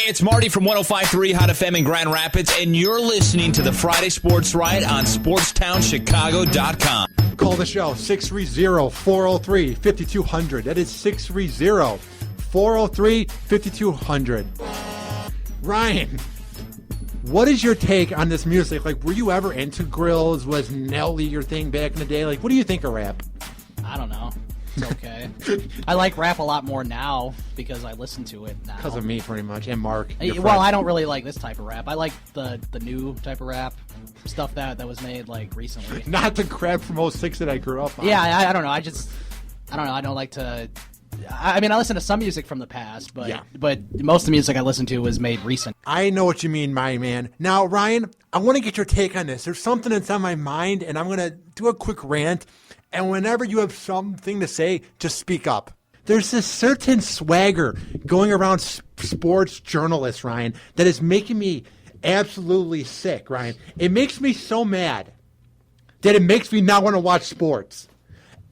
it's Marty from 105.3 Hot FM in Grand Rapids, and you're listening to the Friday Sports Riot on SportsTownChicago.com. Call the show, 630-403-5200. That is 630-403-5200. Ryan, what is your take on this music? Like, were you ever into grills? Was Nelly your thing back in the day? Like, what do you think of rap? I don't know. It's okay. I like rap a lot more now because I listen to it now. Because of me, pretty much, and Mark. Well, I don't really like this type of rap. I like the new type of rap, stuff that was made, like, recently. Not the crap from 06 that I grew up on. Yeah, I don't know. I don't know. I don't like to... I mean, I listen to some music from the past, but most of the music I listen to was made recent. I know what you mean, my man. Now, Ryan, I want to get your take on this. There's something that's on my mind, and I'm going to do a quick rant. And whenever you have something to say, just speak up. There's this certain swagger going around sports journalists, Ryan, that is making me absolutely sick, Ryan. It makes me so mad that it makes me not want to watch sports.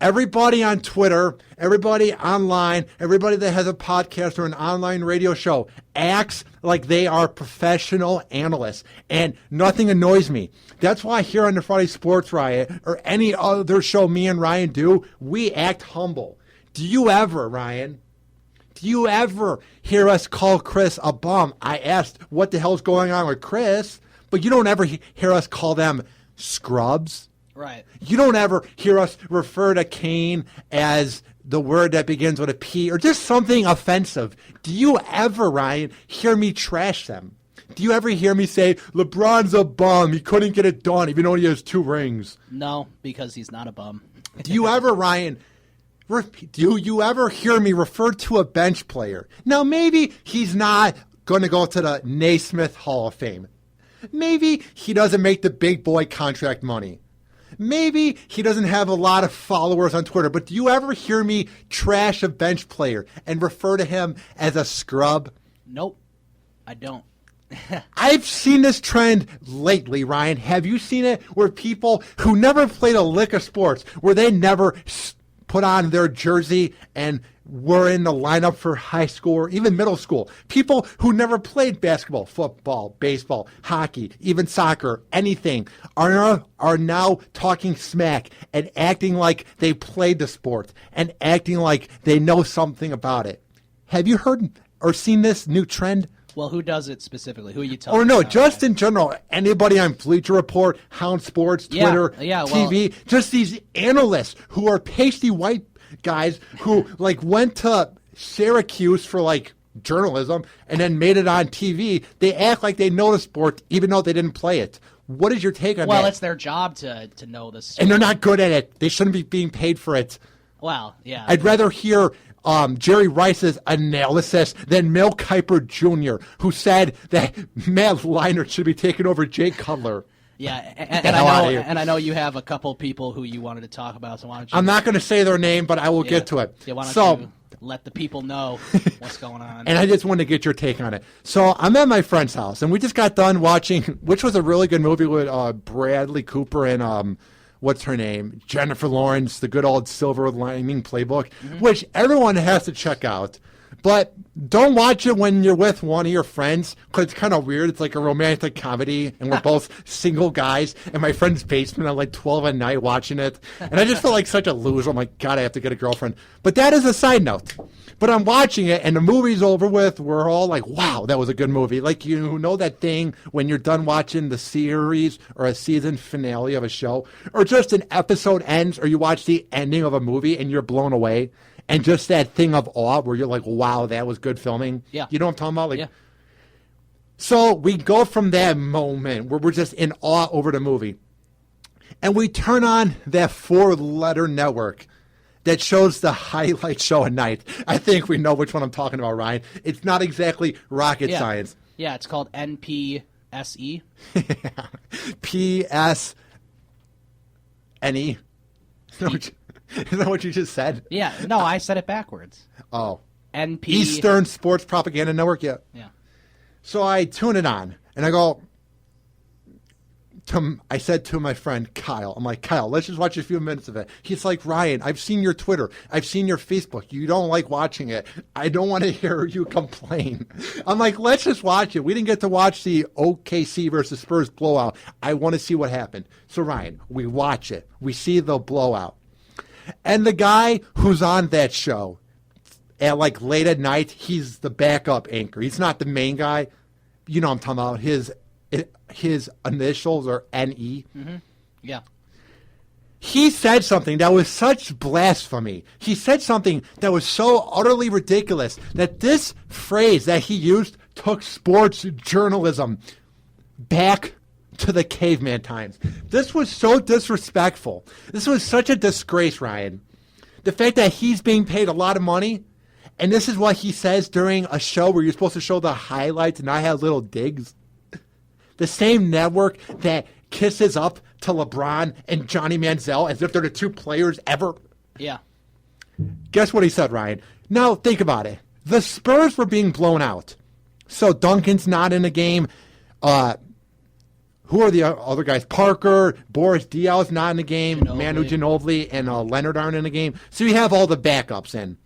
Everybody on Twitter, everybody online, everybody that has a podcast or an online radio show acts like they are professional analysts, and nothing annoys me. That's why here on the Friday Sports Riot or any other show me and Ryan do, we act humble. Do you ever, Ryan, hear us call Chris a bum? I asked what the hell's going on with Chris, but you don't ever hear us call them scrubs. Right. You don't ever hear us refer to Kane as the word that begins with a P or just something offensive. Do you ever, Ryan, hear me trash them? Do you ever hear me say, LeBron's a bum, he couldn't get it done even though he has 2 rings? No, because he's not a bum. Do you ever, Ryan, do you ever hear me refer to a bench player? Now, maybe he's not going to go to the Naismith Hall of Fame. Maybe he doesn't make the big boy contract money. Maybe he doesn't have a lot of followers on Twitter, but do you ever hear me trash a bench player and refer to him as a scrub? Nope, I don't. I've seen this trend lately, Ryan. Have you seen it where people who never played a lick of sports, where they never put on their jersey and were in the lineup for high school or even middle school, people who never played basketball, football, baseball, hockey, even soccer, anything, are now talking smack and acting like they played the sport and acting like they know something about it. Have you heard or seen this new trend? Well, who does it specifically? Who are you talking about? Or no, about? just in general, anybody on Bleacher Report, Hound Sports, Twitter, TV, just these analysts who are pasty white guys who went to Syracuse for journalism and then made it on TV. They act like they know the sport even though they didn't play it. What is your take on that? Well, it's their job to know the sport. And they're not good at it. They shouldn't be being paid for it. Well, yeah. I'd rather hear Jerry Rice's analysis than Mel Kiper Jr., who said that Matt Leinart should be taking over Jay Cutler. Yeah, and I know you have a couple people who you wanted to talk about, so why don't you... I'm not going to say their name, but I will get to it. Yeah, why don't you let the people know what's going on. And I just wanted to get your take on it. So I'm at my friend's house, and we just got done watching, which was a really good movie with Bradley Cooper and... what's her name? Jennifer Lawrence, the good old Silver Lining Playbook, which everyone has to check out. But don't watch it when you're with one of your friends because it's kind of weird. It's like a romantic comedy, and we're both single guys in my friend's basement at 12 at night watching it. And I just feel like such a loser. I'm like, God, I have to get a girlfriend. But that is a side note. But I'm watching it, and the movie's over with. We're all like, wow, that was a good movie. Like, you know that thing when you're done watching the series or a season finale of a show, or just an episode ends, or you watch the ending of a movie and you're blown away, and just that thing of awe where you're like, wow, that was good filming. Yeah. You know what I'm talking about? Yeah. So we go from that moment where we're just in awe over the movie, and we turn on that 4-letter network that shows the highlight show at night. I think we know which one I'm talking about, Ryan. It's not exactly rocket science. Yeah, it's called NPSE. PSNE. Isn't that what you just said? Yeah. No, I said it backwards. Oh. NP. Eastern Sports Propaganda Network? Yeah. Yeah. So I tune it on, and I go, I said to my friend Kyle, I'm like, Kyle, let's just watch a few minutes of it. He's like, Ryan, I've seen your Twitter. I've seen your Facebook. You don't like watching it. I don't want to hear you complain. I'm like, let's just watch it. We didn't get to watch the OKC versus Spurs blowout. I want to see what happened. So, Ryan, we watch it. We see the blowout. And the guy who's on that show at like late at night, he's the backup anchor. He's not the main guy. You know what I'm talking about. His initials are NE. Mm-hmm. Yeah. He said something that was such blasphemy. He said something that was so utterly ridiculous that this phrase that he used took sports journalism back to the caveman times. This was so disrespectful. This was such a disgrace, Ryan. The fact that he's being paid a lot of money, and this is what he says during a show where you're supposed to show the highlights and I have little digs. The same network that kisses up to LeBron and Johnny Manziel as if they're the two players ever. Yeah. Guess what he said, Ryan? Now, think about it. The Spurs were being blown out. So Duncan's not in the game. Who are the other guys? Parker, Boris Diaw's not in the game. Manu Ginobili and Leonard aren't in the game. So you have all the backups in.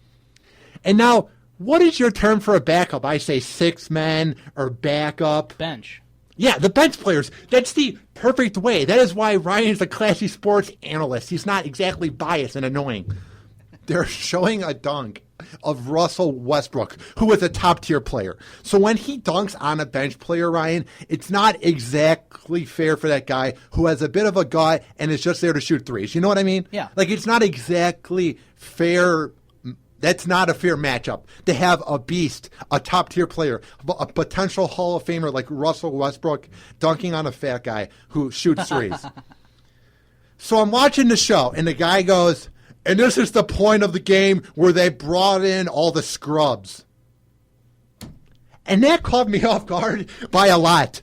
And now, what is your term for a backup? I say 6 men or backup. Bench. Yeah, the bench players. That's the perfect way. That is why Ryan's a classy sports analyst. He's not exactly biased and annoying. They're showing a dunk of Russell Westbrook, who is a top-tier player. So when he dunks on a bench player, Ryan, it's not exactly fair for that guy who has a bit of a gut and is just there to shoot threes. You know what I mean? Yeah. Like, it's not exactly fair. That's not a fair matchup to have a beast, a top-tier player, a potential Hall of Famer like Russell Westbrook dunking on a fat guy who shoots threes. So I'm watching the show, and the guy goes, and this is the point of the game where they brought in all the scrubs. And that caught me off guard by a lot.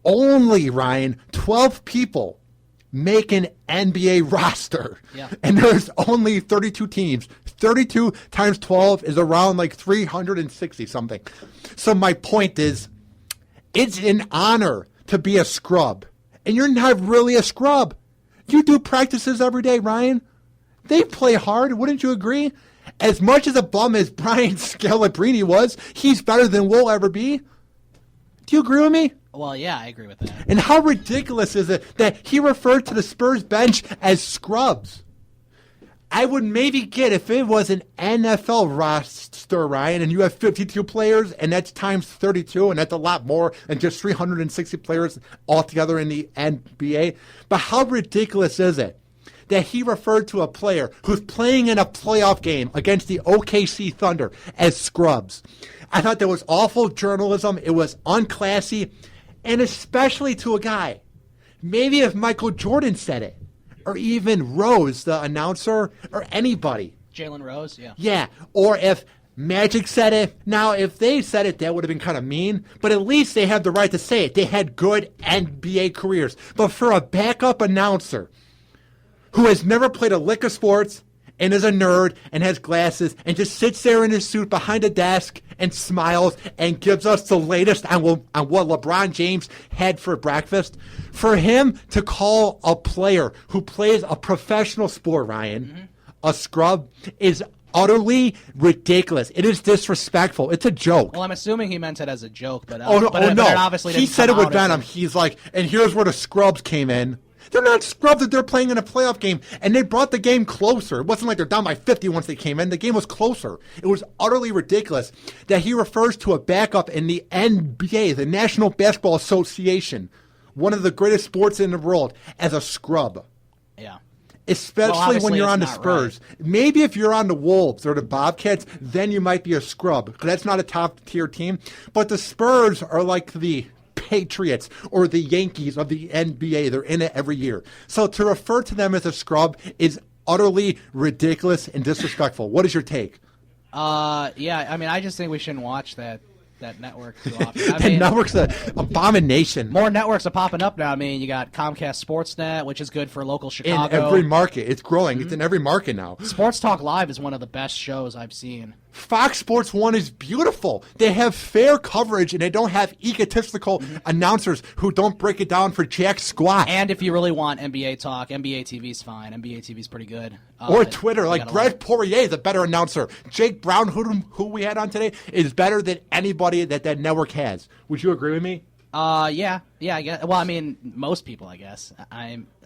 Only, Ryan, 12 people make an NBA roster. Yeah. And there's only 32 teams. 32 times 12 is around like 360 something. So my point is, it's an honor to be a scrub. And you're not really a scrub. You do practices every day, Ryan. They play hard. Wouldn't you agree? As much as a bum as Brian Scalabrine was, he's better than we'll ever be. Do you agree with me? Well, yeah, I agree with that. And how ridiculous is it that he referred to the Spurs bench as scrubs? I would maybe get if it was an NFL roster, Ryan, and you have 52 players, and that's times 32, and that's a lot more than just 360 players altogether in the NBA. But how ridiculous is it that he referred to a player who's playing in a playoff game against the OKC Thunder as scrubs? I thought that was awful journalism. It was unclassy. And especially to a guy. Maybe if Michael Jordan said it, or even Rose, the announcer, or anybody. Jalen Rose, yeah. Yeah, or if Magic said it. Now, if they said it, that would have been kind of mean, but at least they had the right to say it. They had good NBA careers. But for a backup announcer who has never played a lick of sports and is a nerd and has glasses and just sits there in his suit behind a desk and smiles and gives us the latest on what LeBron James had for breakfast, for him to call a player who plays a professional sport, Ryan, a scrub, is utterly ridiculous. It is disrespectful. It's a joke. Well, I'm assuming he meant it as a joke, but no. Obviously he said it with venom. He's like, and here's where the scrubs came in. They're not scrubs that they're playing in a playoff game, and they brought the game closer. It wasn't like they're down by 50 once they came in. The game was closer. It was utterly ridiculous that he refers to a backup in the NBA, the National Basketball Association, one of the greatest sports in the world, as a scrub. Yeah. Especially when you're on the Spurs. Right. Maybe if you're on the Wolves or the Bobcats, then you might be a scrub, because that's not a top-tier team. But the Spurs are like the Patriots or the Yankees of the NBA. They're in it every year. So to refer to them as a scrub is utterly ridiculous and disrespectful. What is your take? Yeah, I mean, I just think we shouldn't watch that network too often. Network's an abomination. More networks are popping up now. I mean, you got Comcast Sportsnet, which is good for local Chicago. In every market. It's growing. It's in every market now. Sports Talk Live is one of the best shows I've seen. Fox Sports 1 is beautiful. They have fair coverage, and they don't have egotistical announcers who don't break it down for jack squat. And if you really want NBA talk, NBA TV's fine. NBA TV's pretty good. Or Twitter, like Brett Poirier is a better announcer. Jake Brown, who we had on today, is better than anybody that network has. Would you agree with me? Yeah, I guess. Well, I mean, most people, I guess.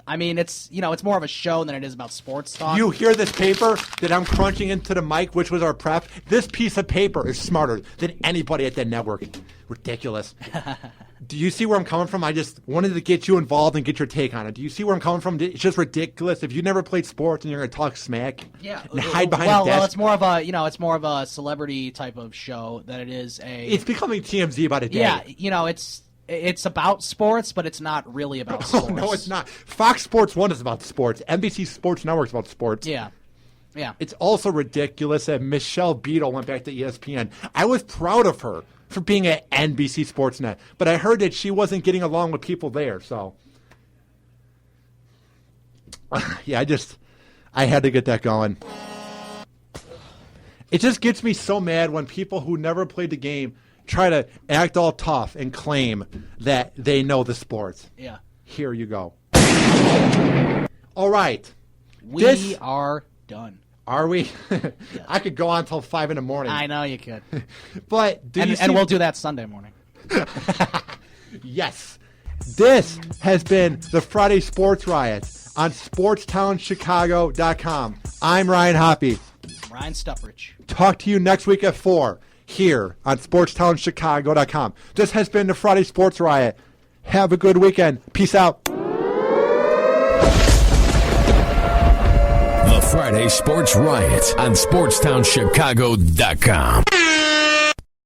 I mean, it's it's more of a show than it is about sports talk. You hear this paper that I'm crunching into the mic, which was our prep? This piece of paper is smarter than anybody at that network. Ridiculous. Do you see where I'm coming from? I just wanted to get you involved and get your take on it. Do you see where I'm coming from? It's just ridiculous. If you never played sports and you're going to talk smack and hide behind a desk. Well, it's more of a it's more of a celebrity type of show than it is a. It's becoming TMZ by the day. Yeah, it's about sports, but it's not really about sports. Oh, no, it's not. Fox Sports 1 is about sports. NBC Sports Network is about sports. Yeah. It's also ridiculous that Michelle Beadle went back to ESPN. I was proud of her for being at NBC Sportsnet, but I heard that she wasn't getting along with people there, so. Yeah, I had to get that going. It just gets me so mad when people who never played the game try to act all tough and claim that they know the sports. Yeah. Here you go. All right. We are done. Are we? Yes. I could go on until 5 in the morning. I know you could. But and we'll do that Sunday morning. Yes. This has been the Friday Sports Riot on SportsTownChicago.com. I'm Ryan Hoppe. Ryan Stupprich. Talk to you next week at 4 here on SportsTownChicago.com. This has been the Friday Sports Riot. Have a good weekend. Peace out. The Friday Sports Riot on SportsTownChicago.com.